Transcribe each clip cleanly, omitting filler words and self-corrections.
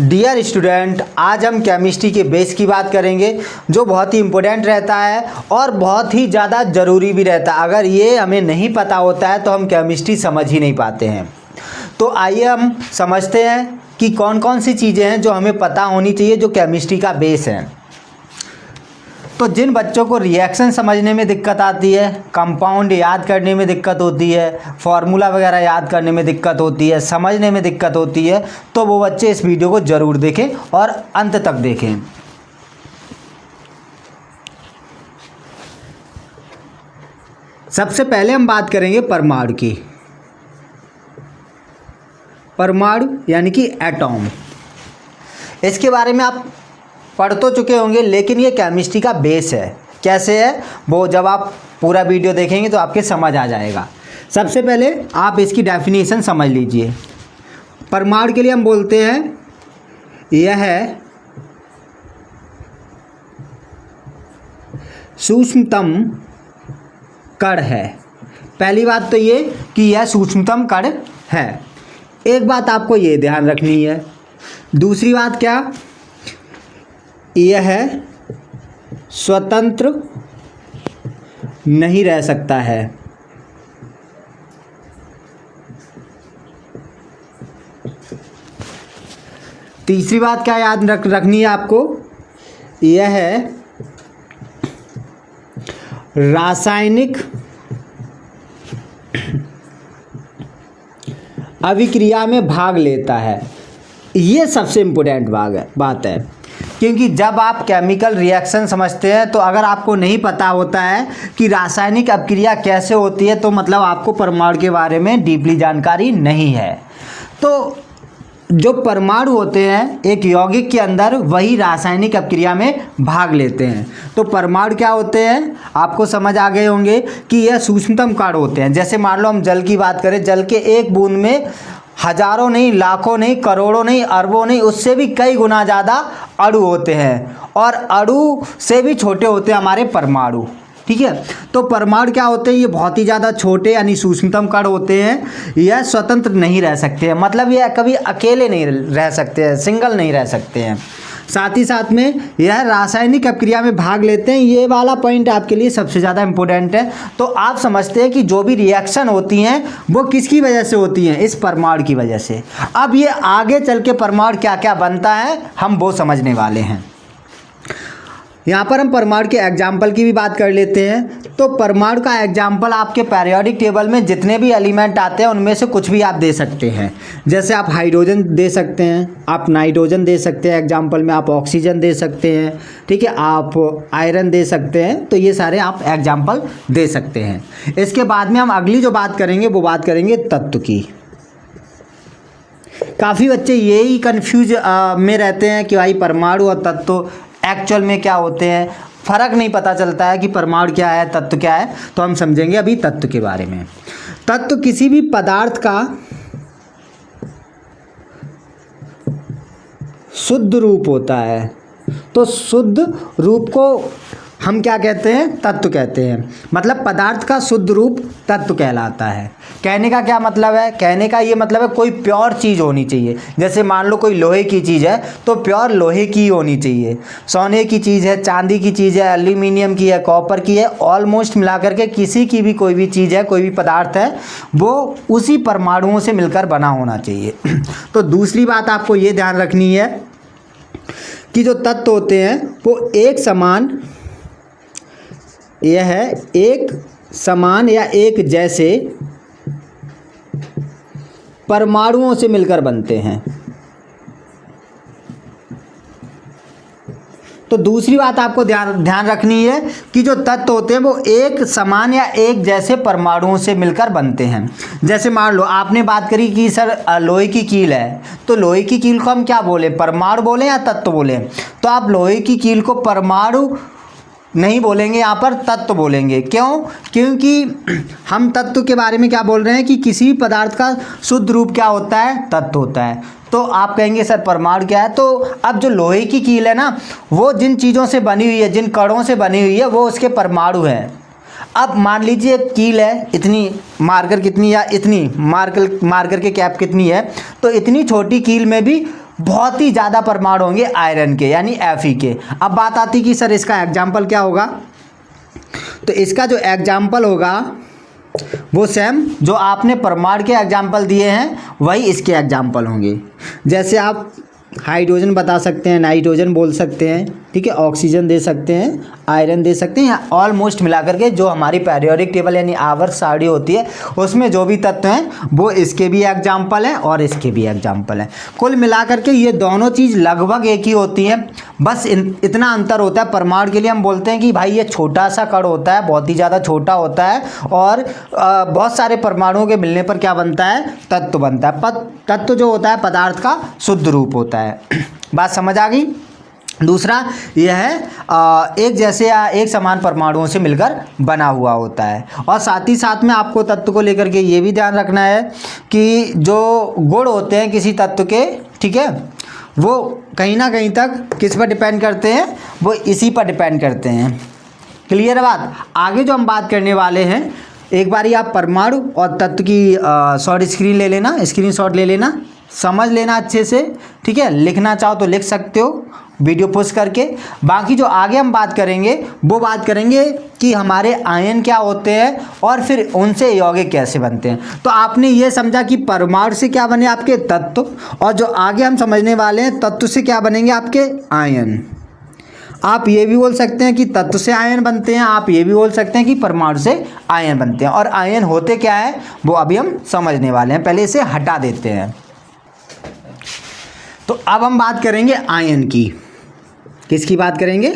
Dear student, आज हम chemistry के बेस की बात करेंगे जो बहुत ही इम्पोर्टेंट रहता है और बहुत ही ज़्यादा ज़रूरी भी रहता है। अगर ये हमें नहीं पता होता है तो हम केमिस्ट्री समझ ही नहीं पाते हैं। तो आइए हम समझते हैं कि कौन कौन सी चीज़ें हैं जो हमें पता होनी चाहिए जो केमिस्ट्री का बेस है। तो जिन बच्चों को रिएक्शन समझने में दिक्कत आती है, कंपाउंड याद करने में दिक्कत होती है, फार्मूला वगैरह याद करने में दिक्कत होती है, समझने में दिक्कत होती है, तो वो बच्चे इस वीडियो को ज़रूर देखें और अंत तक देखें। सबसे पहले हम बात करेंगे परमाणु की। परमाणु यानी कि एटॉम, इसके बारे में आप पढ़ तो चुके होंगे, लेकिन ये केमिस्ट्री का बेस है। कैसे है वो जब आप पूरा वीडियो देखेंगे तो आपके समझ आ जाएगा। सबसे पहले आप इसकी डेफिनेशन समझ लीजिए। परमाणु के लिए हम बोलते हैं यह सूक्ष्मतम कण है। पहली बात तो ये कि यह सूक्ष्मतम कण है। एक बात आपको ये ध्यान रखनी है। दूसरी बात क्या, यह स्वतंत्र नहीं रह सकता है। तीसरी बात क्या याद रखनी है आपको, यह रासायनिक अभिक्रिया में भाग लेता है। ये सबसे इम्पोर्टेंट बात है, क्योंकि जब आप केमिकल रिएक्शन समझते हैं तो अगर आपको नहीं पता होता है कि रासायनिक अभिक्रिया कैसे होती है तो मतलब आपको परमाणु के बारे में डीपली जानकारी नहीं है। तो जो परमाणु होते हैं एक यौगिक के अंदर, वही रासायनिक अभिक्रिया में भाग लेते हैं। तो परमाणु क्या होते हैं आपको समझ आ गए होंगे कि यह सूक्ष्मतम कण होते हैं। जैसे मान लो हम जल की बात करें, जल के एक बूंद में हजारों नहीं, लाखों नहीं, करोड़ों नहीं, अरबों नहीं, उससे भी कई गुना ज़्यादा अणु होते हैं, और अणु से भी छोटे होते हैं हमारे परमाणु। ठीक है, तो परमाणु क्या होते हैं, ये बहुत ही ज़्यादा छोटे यानी सूक्ष्मतम कण होते हैं। यह स्वतंत्र नहीं रह सकते हैं, मतलब यह कभी अकेले नहीं रह सकते हैं, सिंगल नहीं रह सकते हैं। साथ ही साथ में यह रासायनिक अभिक्रिया में भाग लेते हैं। ये वाला पॉइंट आपके लिए सबसे ज़्यादा इम्पोर्टेंट है। तो आप समझते हैं कि जो भी रिएक्शन होती हैं वो किसकी वजह से होती हैं, इस परमाणु की वजह से। अब ये आगे चल के परमाणु क्या क्या बनता है हम वो समझने वाले हैं। यहाँ पर हम परमाणु के एग्जाम्पल की भी बात कर लेते हैं। तो परमाणु का एग्जाम्पल आपके पीरियोडिक टेबल में जितने भी एलिमेंट आते हैं उनमें से कुछ भी आप दे सकते हैं। जैसे आप हाइड्रोजन दे सकते हैं, आप नाइट्रोजन दे सकते हैं, एग्जाम्पल में आप ऑक्सीजन दे सकते हैं, ठीक है, आप आयरन दे सकते हैं। तो ये सारे आप एग्जाम्पल दे सकते हैं। इसके बाद में हम अगली जो बात करेंगे वो बात करेंगे तत्व की। काफ़ी बच्चे यही कन्फ्यूज में रहते हैं कि भाई परमाणु और तत्व एक्चुअल में क्या होते हैं, फ़र्क नहीं पता चलता है कि परमाणु क्या है, तत्व क्या है। तो हम समझेंगे अभी तत्व के बारे में। तत्व किसी भी पदार्थ का शुद्ध रूप होता है। तो शुद्ध रूप को हम क्या कहते हैं, तत्व कहते हैं। मतलब पदार्थ का शुद्ध रूप तत्व कहलाता है। कहने का क्या मतलब है, कहने का ये मतलब है कोई प्योर चीज़ होनी चाहिए। जैसे मान लो कोई लोहे की चीज़ है तो प्योर लोहे की होनी चाहिए। सोने की चीज़ है, चांदी की चीज़ है, एल्यूमिनियम की है, कॉपर की है, ऑलमोस्ट मिला करके किसी की भी कोई भी चीज़ है, कोई भी पदार्थ है, वो उसी परमाणुओं से मिलकर बना होना चाहिए। तो दूसरी बात आपको ये ध्यान रखनी है कि जो तत्व होते हैं वो एक समान या एक जैसे परमाणुओं से मिलकर बनते हैं। तो दूसरी बात आपको ध्यान रखनी है कि जो तत्व होते हैं वो एक समान या एक जैसे परमाणुओं से मिलकर बनते हैं। जैसे मान लो आपने बात करी कि सर लोहे की कील है, तो लोहे की कील को हम क्या बोले, परमाणु बोले या तत्व बोले। तो आप लोहे की कील को परमाणु नहीं बोलेंगे, यहाँ पर तत्व बोलेंगे। क्यों, क्योंकि हम तत्व के बारे में क्या बोल रहे हैं कि किसी भी पदार्थ का शुद्ध रूप क्या होता है, तत्व होता है। तो आप कहेंगे सर परमाणु क्या है। तो अब जो लोहे की कील है ना, वो जिन चीज़ों से बनी हुई है, जिन कणों से बनी हुई है, वो उसके परमाणु हैं। अब मान लीजिए एक कील है, इतनी मार्कर कितनी या इतनी मार्कर के कैप कितनी है, तो इतनी छोटी कील में भी बहुत ही ज़्यादा परमाणु होंगे आयरन के यानी Fe के। अब बात आती कि सर इसका एग्जाम्पल क्या होगा, तो इसका जो एग्जाम्पल होगा वो सेम जो आपने परमाणु के एग्जाम्पल दिए हैं वही इसके एग्जाम्पल होंगे। जैसे आप हाइड्रोजन बता सकते हैं, नाइट्रोजन बोल सकते हैं, ठीक है, ऑक्सीजन दे सकते हैं, आयरन दे सकते हैं, या ऑलमोस्ट मिला करके जो हमारी पीरियोडिक टेबल यानी आवर्त सारणी होती है उसमें जो भी तत्व हैं वो इसके भी एग्जाम्पल हैं और इसके भी एग्जाम्पल हैं। कुल मिला करके ये दोनों चीज़ लगभग एक ही होती हैं, बस इतना अंतर होता है। परमाणु के लिए हम बोलते हैं कि भाई ये छोटा सा कण होता है, बहुत ही ज़्यादा छोटा होता है, और बहुत सारे परमाणुओं के मिलने पर क्या बनता है, तत्व बनता है। तत्व जो होता है पदार्थ का शुद्ध रूप होता है। बात समझ आ गई। दूसरा यह है एक जैसे या एक समान परमाणुओं से मिलकर बना हुआ होता है। और साथ ही साथ में आपको तत्व को लेकर के ये भी ध्यान रखना है कि जो गुण होते हैं किसी तत्व के, ठीक है, वो कहीं ना कहीं तक किस पर डिपेंड करते हैं, वो इसी पर डिपेंड करते हैं। क्लियर है बात। आगे जो हम बात करने वाले हैं, एक बारी आप परमाणु और तत्व की शॉर्ट स्क्रीन ले लेना, स्क्रीनशॉट ले लेना, समझ लेना अच्छे से, ठीक है। लिखना चाहो तो लिख सकते हो वीडियो पोस्ट करके। बाकी जो आगे हम बात करेंगे वो बात करेंगे कि हमारे आयन क्या होते हैं और फिर उनसे यौगिक कैसे बनते हैं। तो आपने ये समझा कि परमाणु से क्या बने आपके तत्व, और जो आगे हम समझने वाले हैं तत्व से क्या बनेंगे आपके आयन। आप ये भी बोल सकते हैं कि तत्व से आयन बनते हैं, आप ये भी बोल सकते हैं कि परमाणु से आयन बनते हैं। और आयन होते क्या है वो अभी हम समझने वाले हैं, पहले इसे हटा देते हैं। तो अब हम बात करेंगे आयन की। किसकी बात करेंगे,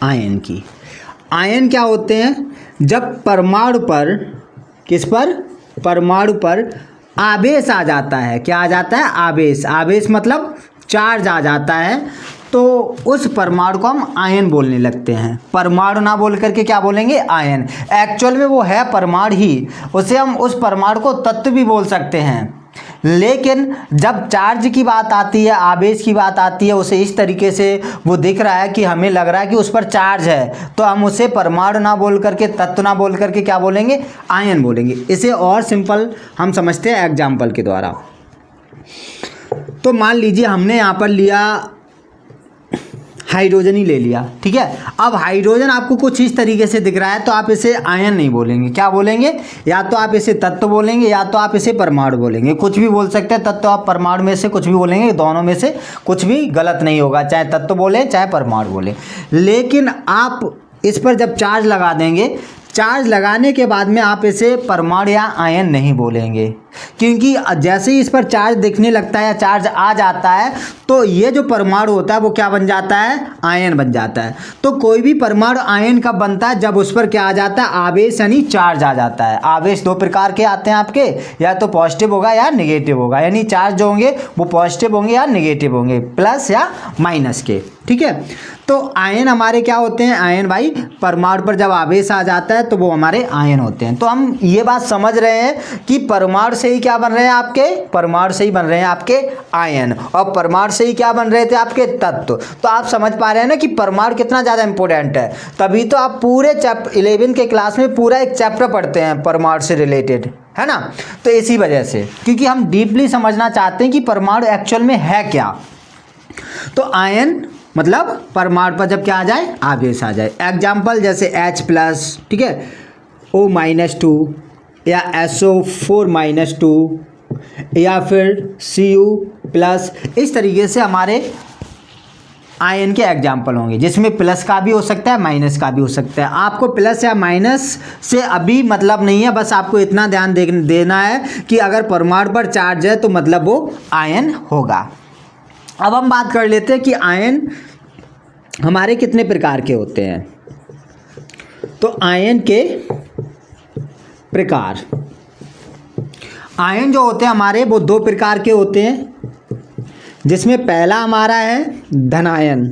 आयन की। आयन क्या होते हैं, जब परमाणु पर, किस पर, परमाणु पर आवेश आ जाता है। क्या आ जाता है, आवेश। आवेश मतलब चार्ज आ जाता है, तो उस परमाणु को हम आयन बोलने लगते हैं। परमाणु ना बोल करके क्या बोलेंगे, आयन। एक्चुअल में वो है परमाणु ही, उसे हम उस परमाणु को तत्व भी बोल सकते हैं। लेकिन जब चार्ज की बात आती है, आवेश की बात आती है, उसे इस तरीके से वो दिख रहा है कि हमें लग रहा है कि उस पर चार्ज है, तो हम उसे परमाणु ना बोल करके, तत्व ना बोल करके क्या बोलेंगे, आयन बोलेंगे। इसे और सिंपल हम समझते हैं एग्जाम्पल के द्वारा। तो मान लीजिए हमने यहाँ पर लिया हाइड्रोजन ही ले लिया, ठीक है। अब हाइड्रोजन आपको कुछ इस तरीके से दिख रहा है, तो आप इसे आयन नहीं बोलेंगे, क्या बोलेंगे, या तो आप इसे तत्व बोलेंगे या तो आप इसे परमाणु बोलेंगे। कुछ भी बोल सकते हैं, तत्व आप परमाणु में से कुछ भी बोलेंगे, दोनों में से कुछ भी गलत नहीं होगा, चाहे तत्व बोले चाहे परमाणु बोले। लेकिन आप इस पर जब चार्ज लगा देंगे, चार्ज लगाने के बाद में आप इसे परमाणु या आयन नहीं बोलेंगे, क्योंकि जैसे ही इस पर चार्ज दिखने लगता है या चार्ज आ जाता है तो ये जो परमाणु होता है वो क्या बन जाता है, आयन बन जाता है। तो कोई भी परमाणु आयन कब बनता है, जब उस पर क्या आ जाता है, आवेश यानी चार्ज आ जाता है। आवेश दो प्रकार के आते हैं आपके, या तो पॉजिटिव होगा या नेगेटिव होगा, यानी चार्ज जो होंगे वो पॉजिटिव होंगे या नेगेटिव होंगे, प्लस या माइनस के, ठीक है। तो आयन हमारे क्या होते हैं, आयन भाई परमाणु पर जब आवेश आ जाता है तो वो हमारे आयन होते हैं। तो हम ये बात समझ रहे हैं कि परमाणु से ही क्या बन रहे हैं आपके, परमाणु से ही बन रहे हैं आपके आयन, और परमाणु से ही क्या बन रहे थे आपके तत्व। तो आप समझ पा रहे हैं ना कि परमाणु कितना ज़्यादा इंपॉर्टेंट है। तभी तो आप पूरे 11वीं के क्लास में पूरा एक चैप्टर पढ़ते हैं परमाणु से रिलेटेड, है ना। तो इसी वजह से, क्योंकि हम डीपली समझना चाहते हैं कि परमाणु एक्चुअल में है क्या। तो आयन मतलब परमाणु पर जब क्या आ जाए, आवेश आ जाए। एग्जाम्पल जैसे H+, ठीक है, O-2 या SO4-2 या फिर Cu+, इस तरीके से हमारे आयन के एग्जाम्पल होंगे, जिसमें प्लस का भी हो सकता है माइनस का भी हो सकता है। आपको प्लस या माइनस से अभी मतलब नहीं है, बस आपको इतना ध्यान देना है कि अगर परमाणु पर चार्ज है तो मतलब वो आयन होगा। अब हम बात कर लेते हैं कि आयन हमारे कितने प्रकार के होते हैं। तो आयन के प्रकार, आयन जो होते हैं हमारे वो दो प्रकार के होते हैं, जिसमें पहला हमारा है धनायन।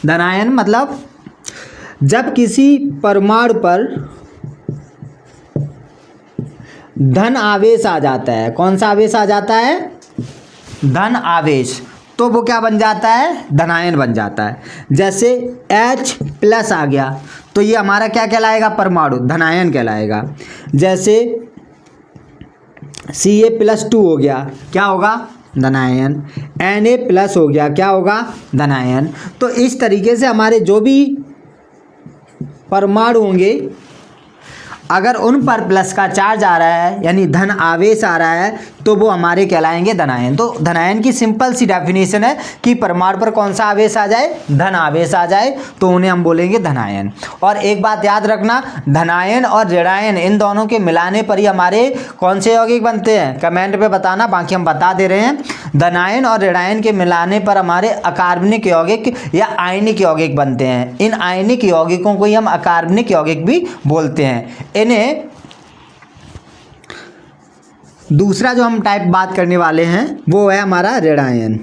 धनायन मतलब जब किसी परमाणु पर धन आवेश आ जाता है। कौन सा आवेश आ जाता है, धन आवेश, तो वो क्या बन जाता है, धनायन बन जाता है। जैसे H+ आ गया तो ये हमारा क्या कहलाएगा, परमाणु, धनायन कहलाएगा। जैसे Ca+2 हो गया, क्या होगा, धनायन। Na+ हो गया, क्या होगा, धनायन। तो इस तरीके से हमारे जो भी परमाणु होंगे अगर उन पर प्लस का चार्ज आ रहा है यानी धन आवेश आ रहा है तो वो हमारे कहलाएंगे धनायन। तो धनायन की सिंपल सी डेफिनेशन है कि परमाणु पर कौन सा आवेश आ जाए, धन आवेश आ जाए तो उन्हें हम बोलेंगे धनायन। और एक बात याद रखना, धनायन और ऋणायन इन दोनों के मिलाने पर ही हमारे कौन से यौगिक बनते हैं, कमेंट पे बताना, बाकी हम बता दे रहे हैं। धनायन और ऋणायन के मिलाने पर हमारे अकार्बनिक यौगिक या आयनिक यौगिक बनते हैं। इन आयनिक यौगिकों को ही हम अकार्बनिक यौगिक भी बोलते हैं। इन्हें दूसरा जो हम टाइप बात करने वाले हैं वो है हमारा ऋणायन।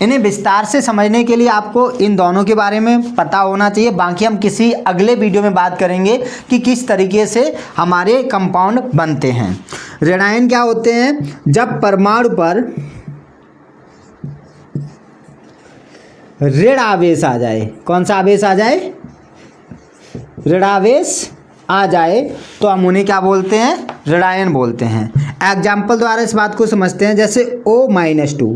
इन्हें विस्तार से समझने के लिए आपको इन दोनों के बारे में पता होना चाहिए। बाकी हम किसी अगले वीडियो में बात करेंगे कि किस तरीके से हमारे कंपाउंड बनते हैं। ऋणायन क्या होते हैं, जब परमाणु पर ऋण आवेश आ जाए, कौन सा आवेश आ जाए, ऋणावेश आ जाए तो हम उन्हें क्या बोलते हैं, ऋणायन बोलते हैं। एग्जाम्पल द्वारा इस बात को समझते हैं, जैसे O-2।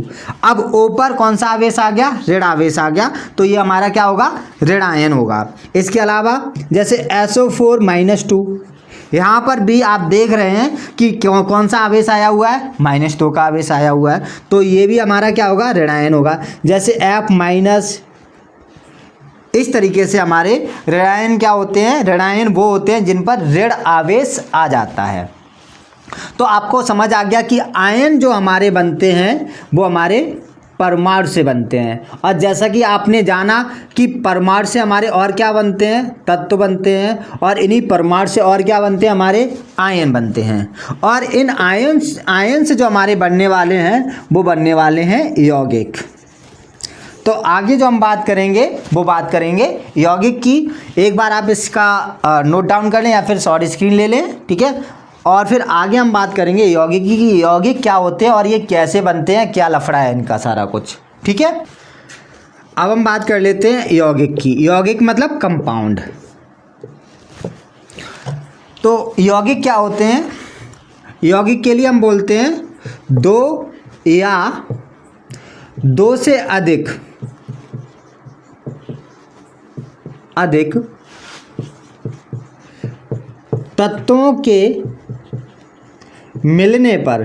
अब O पर कौन सा आवेश आ गया, ऋण आवेश आ गया, तो ये हमारा क्या होगा, ऋणायन होगा। इसके अलावा जैसे SO4-2, यहाँ पर भी आप देख रहे हैं कि कौन सा आवेश आया हुआ है, -2 का आवेश आया हुआ है, तो ये भी हमारा क्या होगा, ऋणायन होगा। जैसे F-, इस तरीके से हमारे ऋणायन क्या होते हैं, ऋणायन वो होते हैं जिन पर ऋण आवेश आ जाता है। तो आपको समझ आ गया कि आयन जो हमारे बनते हैं वो हमारे परमाणु से बनते हैं। और जैसा कि आपने जाना कि परमाणु से हमारे और क्या बनते हैं, तत्व बनते हैं, और इन्हीं परमाणु से और क्या बनते हैं, हमारे आयन बनते हैं। और इन आयन से जो हमारे बनने वाले हैं वो बनने वाले हैं यौगिक। तो आगे जो हम बात करेंगे वो बात करेंगे यौगिक की। एक बार आप इसका नोट डाउन कर लें या फिर शॉर्ट स्क्रीन ले लें, ठीक है। और फिर आगे हम बात करेंगे यौगिक की, कि यौगिक क्या होते हैं और ये कैसे बनते हैं, क्या लफड़ा है इनका सारा कुछ, ठीक है। अब हम बात कर लेते हैं यौगिक की। यौगिक मतलब कंपाउंड। तो यौगिक क्या होते हैं, यौगिक के लिए हम बोलते हैं दो या दो से अधिक तत्वों के मिलने पर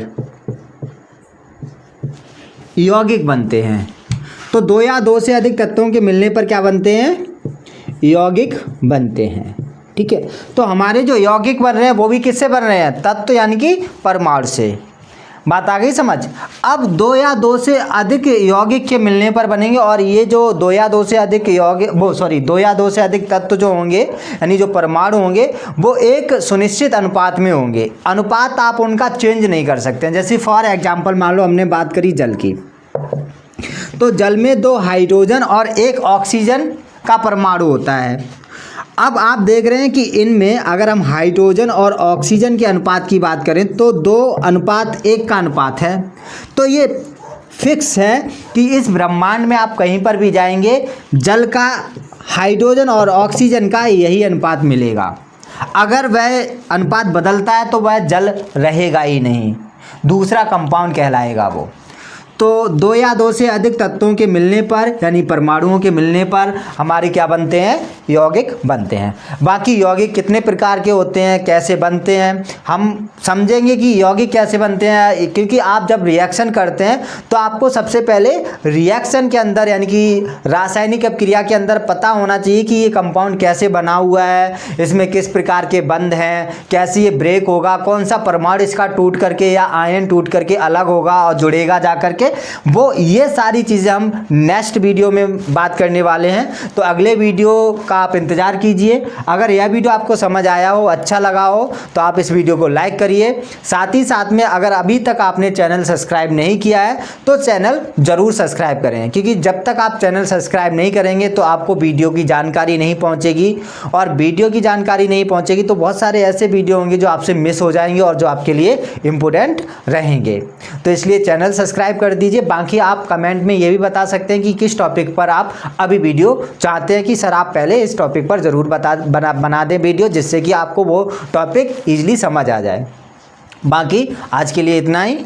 यौगिक बनते हैं। तो दो या दो से अधिक तत्वों के मिलने पर क्या बनते हैं, यौगिक बनते हैं, ठीक है। तो हमारे जो यौगिक बन रहे हैं वो भी किससे बन रहे हैं, तत्व यानी कि परमाणु से। बात आ गई समझ। अब दो या दो से अधिक यौगिक के मिलने पर बनेंगे, और ये जो दो या दो से अधिक दो या दो से अधिक तत्व जो होंगे यानी जो परमाणु होंगे वो एक सुनिश्चित अनुपात में होंगे। अनुपात आप उनका चेंज नहीं कर सकते हैं। जैसे फॉर एग्जांपल मान लो हमने बात करी जल की, तो जल में 2 हाइड्रोजन और 1 ऑक्सीजन का परमाणु होता है। अब आप देख रहे हैं कि इनमें अगर हम हाइड्रोजन और ऑक्सीजन के अनुपात की बात करें तो 2:1 का अनुपात है। तो ये फिक्स है कि इस ब्रह्मांड में आप कहीं पर भी जाएंगे जल का हाइड्रोजन और ऑक्सीजन का यही अनुपात मिलेगा। अगर वह अनुपात बदलता है तो वह जल रहेगा ही नहीं, दूसरा कंपाउंड कहलाएगा वो। तो दो या दो से अधिक तत्वों के मिलने पर यानी परमाणुओं के मिलने पर हमारे क्या बनते हैं, यौगिक बनते हैं। बाकी यौगिक कितने प्रकार के होते हैं, कैसे बनते हैं, हम समझेंगे कि यौगिक कैसे बनते हैं। क्योंकि आप जब रिएक्शन करते हैं तो आपको सबसे पहले रिएक्शन के अंदर यानी कि रासायनिक अपक्रिया के अंदर पता होना चाहिए कि ये कंपाउंड कैसे बना हुआ है, इसमें किस प्रकार के बंध हैं, कैसे ये ब्रेक होगा, कौन सा परमाणु इसका टूट करके या आयन टूट करके अलग होगा और जुड़ेगा जा करके वो, ये सारी चीज़ें हम नेक्स्ट वीडियो में बात करने वाले हैं। तो अगले वीडियो का आप इंतज़ार कीजिए। अगर यह वीडियो आपको समझ आया हो, अच्छा लगा हो तो आप इस वीडियो को लाइक करिए। साथ ही साथ में अगर अभी तक आपने चैनल सब्सक्राइब नहीं किया है तो चैनल ज़रूर सब्सक्राइब करें, क्योंकि जब तक आप चैनल सब्सक्राइब नहीं करेंगे तो आपको वीडियो की जानकारी नहीं पहुँचेगी, और वीडियो की जानकारी नहीं पहुँचेगी तो बहुत सारे ऐसे वीडियो होंगे जो आपसे मिस हो जाएंगे और जो आपके लिए इम्पोर्टेंट रहेंगे। तो इसलिए चैनल सब्सक्राइब कर दीजिए। बाकी आप कमेंट में ये भी बता सकते हैं कि किस टॉपिक पर आप अभी वीडियो चाहते हैं कि सर आप पहले इस टॉपिक पर ज़रूर बना दें वीडियो, जिससे कि आपको वो टॉपिक ईजिली समझ आ जाए। बाकी आज के लिए इतना ही।